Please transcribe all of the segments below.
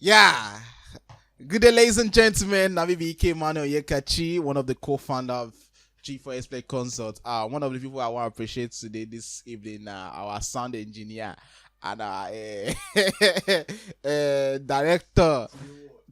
Yeah. Good day, ladies and gentlemen. Navi BK Manuel Yekachi, one of the co-founder of G4S Play Consult. One of the people I want to appreciate today, this evening, our sound engineer and our director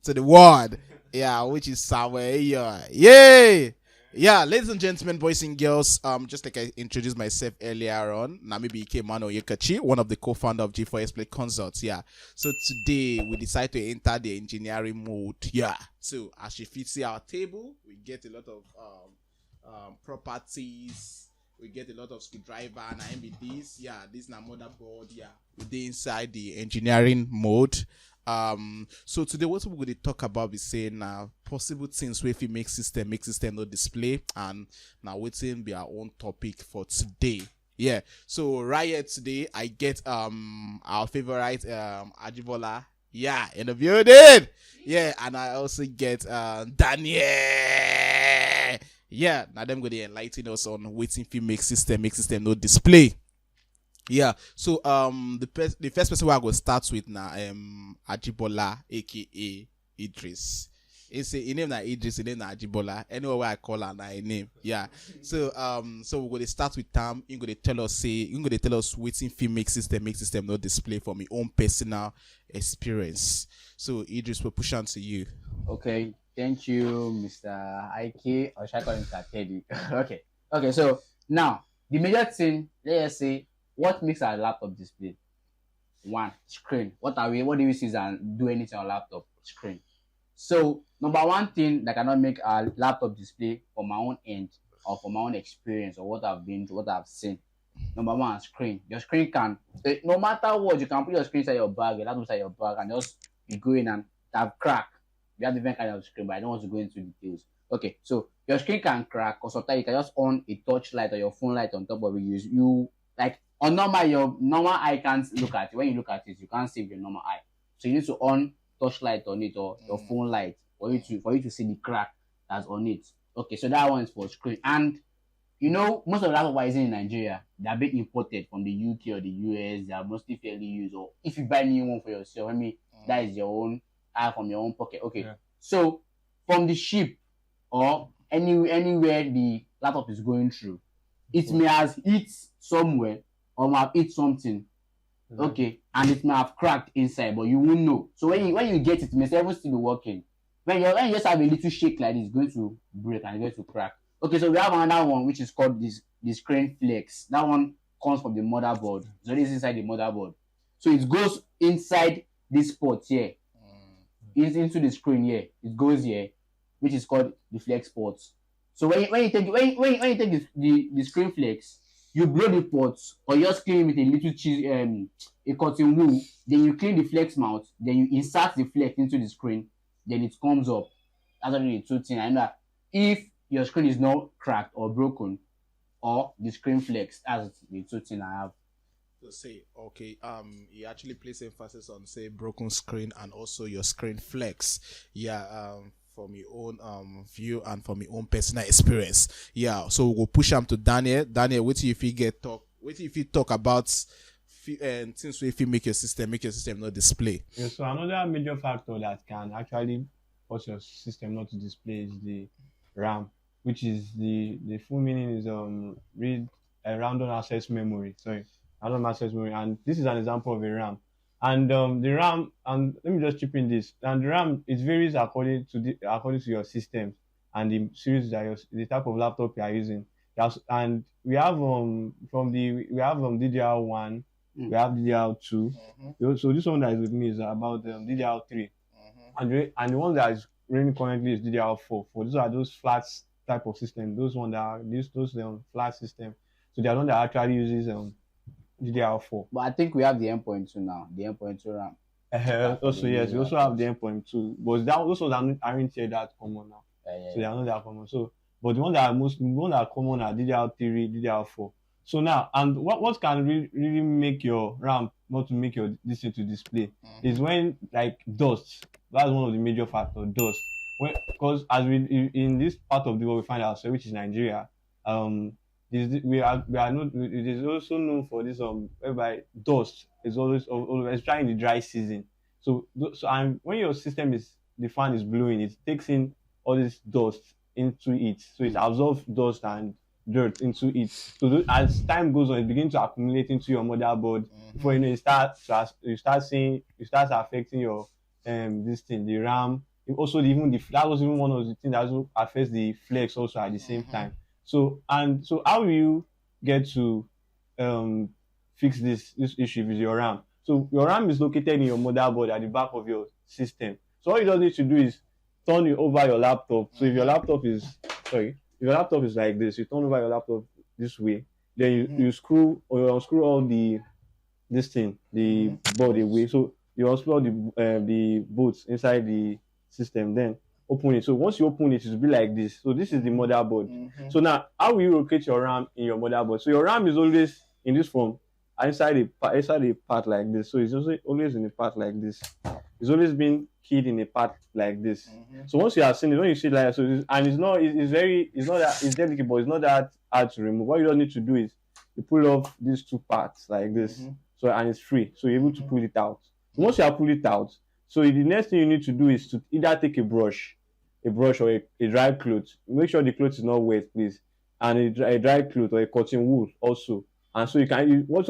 to the world. Yeah, which is Samuel. Yeah. Yay! Yeah, ladies and gentlemen, boys and girls, just like I introduced myself earlier on, Namibi Ikemano Yekachi, one of the co-founder of G4S Play Consults. Yeah. So today we decide to enter the engineering mode. Yeah. So as you fit see our table, we get a lot of properties. We get a lot of screwdriver and MBDs. Yeah, this is na motherboard. Yeah, we're inside the engineering mode. So today what we're going to talk about is saying possible things where if you make system no display, and now waiting be our own topic for today. Yeah, so right here today I get our favorite Ajibola, yeah, in the building. Yeah, and I also get Daniel. Yeah, now them going to enlighten us on waiting if you make system no display. Yeah, so the first person we're gonna start with now Ajibola, aka Idris. It's a name na Idris, a name na Ajibola. Anyway where I call her na a name. Yeah. So we're gonna start with Tam. You're gonna tell us waiting film make system no display for my own personal experience. So Idris, will push on to you. Okay, thank you, Mr. Ike, or should I call him Mr. Teddy? Okay. So now the major thing, let's say, what makes our laptop display? One, screen. What do we see and do anything on laptop? Screen. So number one thing that cannot make our laptop display from my own end or from my own experience or what I've been to, what I've seen. Number one, screen. Your screen can, no matter what, you can put your screen inside your bag, your laptop inside your bag, and just you go in and have crack. We have different kind of screen, but I don't want to go into details. Okay, so your screen can crack, or sometimes you can just on a touch light or your phone light on top of it. You like on normal, your normal eye can't look at it. When you look at it, you can't see with your normal eye. So you need to on touch light on it or your phone light for you to see the crack that's on it. Okay, so that one is for screen. And most of the laptops are using in Nigeria, they are being imported from the UK or the US. They are mostly fairly used. Or if you buy new one for yourself, that is your own from your own pocket. Okay. Yeah. So from the ship or anywhere the laptop is going through, it may have hit somewhere or may have hit something. Mm-hmm. Okay, and it may have cracked inside, but you won't know. So when you get it may still be working. When you just have a little shake like this, it's going to break and it's going to crack. Okay, so we have another one which is called the screen flex. That one comes from the motherboard. So this is inside the motherboard. So it goes inside this port here. It's into the screen here. It goes here, which is called the flex port. So when you take the screen flex, you blow the ports or you just clean with a little cheese a cotton wool. Then you clean the flex mount. Then you insert the flex into the screen. Then it comes up. That's only the two things. I know if your screen is not cracked or broken, or the screen flex, that's the two things I have. To say, okay, he actually place emphasis on say broken screen and also your screen flex. Yeah, from your own view and from your own personal experience. Yeah, so we'll push him to Daniel. Daniel, wait till if you talk about things if you make your system not display. Yeah, so another major factor that can actually cause your system not to display is the RAM, which is the full meaning is read a random access memory. Random access memory, and this is an example of a RAM. And the RAM, and let me just chip in this. And the RAM, it varies according to your system and the series the type of laptop you are using. And we have DDR1, we have DDR2. So this one that is with me is about DDR3, and the one that is running currently is DDR4. For those are those flat type of system. Those one that are those flat system. So they are one that actually uses DDR4. But I think we have the M.2 now. The M.2 RAM. Also, yes, we also have the M.2. But those ones aren't here that common now. So they are not that common. So, but the one that are common are DDR3, DDR4. So now, and what can really make your RAM not to make your this to display is when like dust. That's one of the major factors. Dust. Because as we in this part of the world we find ourselves, which is Nigeria, we are not. It is also known for this whereby dust is always trying the dry season. So and when your system is the fan is blowing, it takes in all this dust into it. So it absorbs dust and dirt into it. So as time goes on, it begins to accumulate into your motherboard. Before you know, you start affecting your this thing, the RAM. Also, that was even one of the things that also affects the flex also at the same time. So how will you get to fix this issue with your RAM? So your RAM is located in your motherboard at the back of your system. So all you just need to do is turn it over your laptop. So if your laptop is like this, you turn over your laptop this way, then you screw or you unscrew all the board away. So you unscrew the bolts inside the system, then open it. So once you open it, it will be like this. So this is the motherboard. So now, how will you locate your RAM in your motherboard? So your RAM is always in this form, inside a part like this. So it's also always in a part like this. It's always been keyed in a part like this. So once you have seen it, when you see it like that, so it's delicate, but it's not that hard to remove. What you don't need to do is you pull off these two parts like this. So and it's free. So you're able to pull it out. So once you have pulled it out, so the next thing you need to do is to either take a brush or a dry cloth. Make sure the cloth is not wet, please, and a dry cloth or a cotton wool also. And so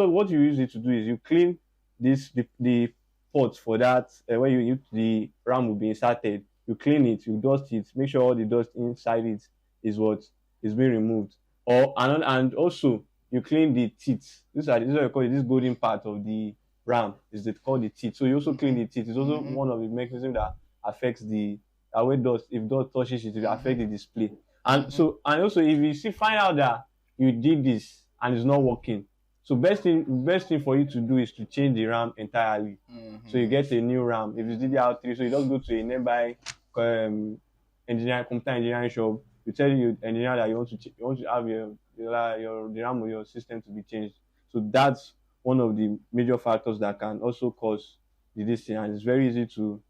what you use it to do is you clean the port for that where the RAM will be inserted. You clean it, you dust it, make sure all the dust inside it is what is being removed. And also you clean the teeth. This is what you call it, this golden part of the RAM is called the teeth. So you also clean the teeth. It's also one of the mechanisms that affects the way dust. If dust touches it, it will affect the display. And also if you find out that you did this and it's not working, so best thing for you to do is to change the RAM entirely. So you get a new RAM. If it's DDR3, so you just go to a nearby computer engineering shop. You tell your engineer that you want to have the RAM of your system to be changed. So that's one of the major factors that can also cause this thing, and it's very easy to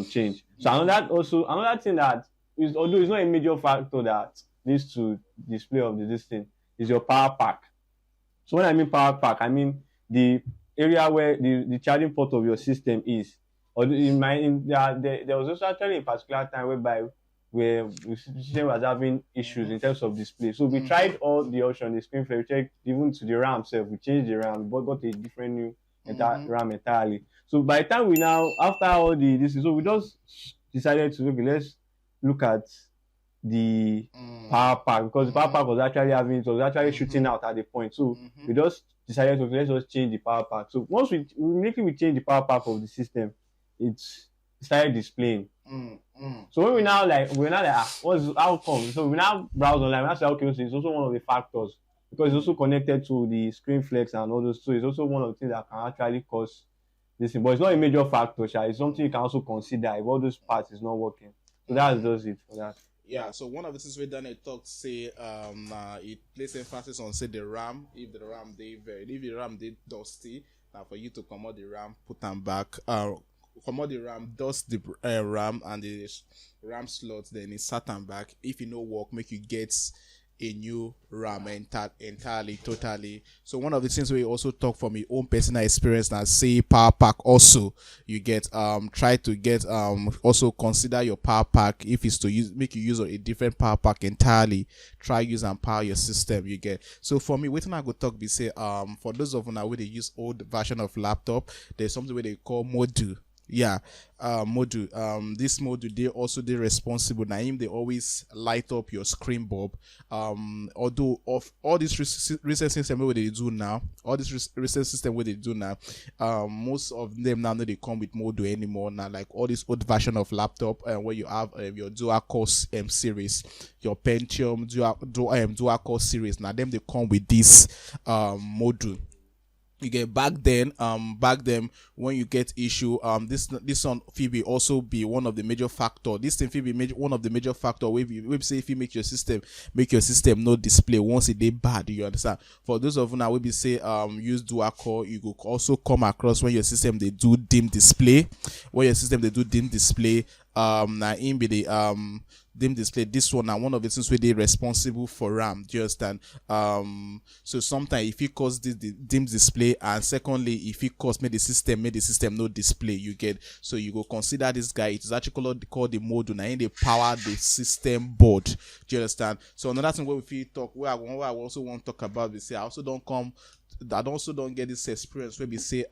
change. So another thing that is, although it's not a major factor that leads to display of this thing, is your power pack. So when I mean power pack, I mean the area where the charging port of your system is. Or there was also actually a particular time where the system was having issues in terms of display. So we tried all the options, the screen flare, we checked even to the RAM itself. We changed the RAM, but got a different new RAM entirely. So by the time after all this, so we just decided to let's look at the power pack, because the power pack was actually shooting out at the point. So we just decided to let's just change the power pack. So once we change the power pack of the system, it started displaying. So when how come? So we now browse online. I say, okay, so it's also one of the factors, because it's also connected to the screen flex and all those. So it's also one of the things that can actually cause this thing. But it's not a major factor, it's something you can also consider if all those parts is not working. So that's just it for that. Yeah, so one of the things we done a talk say it places emphasis on say the RAM. If the RAM did dusty, now for you to come out the RAM, put them back, come out the RAM, dust the RAM and the RAM slots, then insert them back. If it no work, make you get a new RAM entirely, totally. So one of the things we also talk from your own personal experience and say power pack also, you get try to get also consider your power pack. If it's to make you use a different power pack entirely, try use and power your system, you get. So for me, waiting I go talk be say for those of you now where they use old version of laptop, there's something where they call module. Module. This module they responsible. Naim, they always light up your screen bulb. Although of all this recent system where they do now, most of them now they come with module anymore. Now like all this old version of laptop where you have your dual core series, your Pentium dual core series. Now them they come with this module. You get back then when you get issue this one will also be one of the major factor. This thing will be one of the major factor where we say if you make your system no display once it dey bad, you understand. For those of you now we say use dual core, you could also come across when your system they do dim display. Now in be the dim display. This one now one of the things where they responsible for RAM. Do you understand? So sometimes if it cause the dim display, and secondly if it cause made the system no display, you get. So you go consider this guy. It is actually called the module. Now they power the system board. Do you understand? So another thing where we talk, where I also want to talk about, we say I also don't get this experience where we say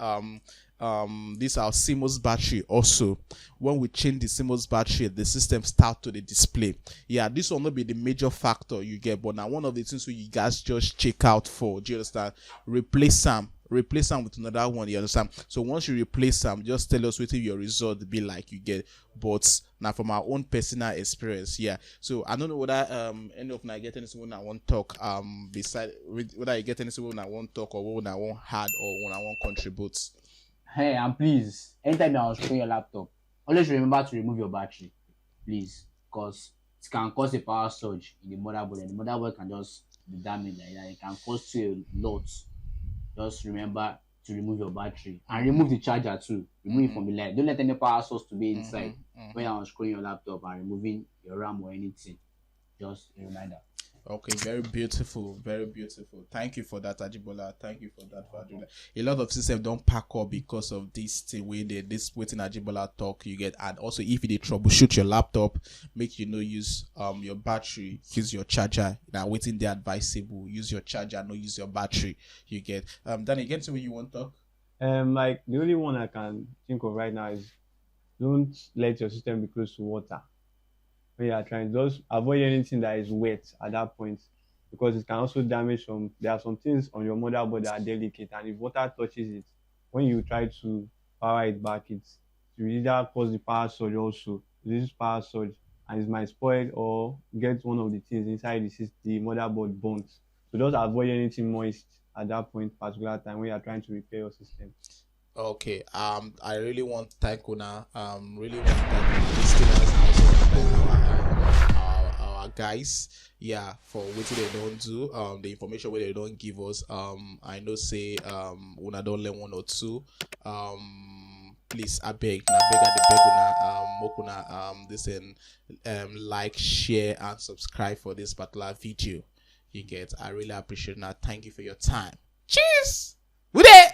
this our CMOS battery. Also when we change the CMOS battery, the system start to the display. Yeah, this will not be the major factor you get, but now one of the things where you guys just check out for. Do you understand? Replace them with another one. You understand? So once you replace them, just tell us what your result be like, you get. But now from our own personal experience, yeah. So I don't know whether any of I get anything when I want talk beside whether I get anything when I want talk, or when I want hard, or when I want contribute. Hey, and please, anytime I was showing your laptop, always remember to remove your battery, please, because it can cause a power surge in the motherboard, and the motherboard can just be damaged like that. It can cost you a lot. Just remember to remove your battery and remove the charger too. Remove it from the light. Don't let any power source to be inside when you're unscrewing your laptop and removing your RAM or anything. Just a reminder. Okay, very beautiful, very beautiful. Thank you for that, Ajibola. Thank you for that, Fadula. A lot of systems don't pack up because of this thing where this waiting Ajibola talk you get. And also if they troubleshoot your laptop, make use your battery, use your charger. Now waiting the advisable, use your charger, no use your battery. You get then again to what you want to talk. Like the only one I can think of right now is don't let your system be close to water. When you are trying, just avoid anything that is wet at that point, because it can also damage there are some things on your motherboard that are delicate, and if water touches it, when you try to power it back, it will either cause the power surge, also this power surge, and it might spoil or get one of the things inside the motherboard burnt. So just avoid anything moist at that point, particular time when you are trying to repair your system. Okay, I really want to thank Una. Really want to thank the listeners, our guys, yeah, for what they don't do, the information where they don't give us. I know say Una don't learn one or two. Please, I beg at the beg Una, listen, like, share, and subscribe for this particular video. You get. I really appreciate that. Thank you for your time. Cheers. We there.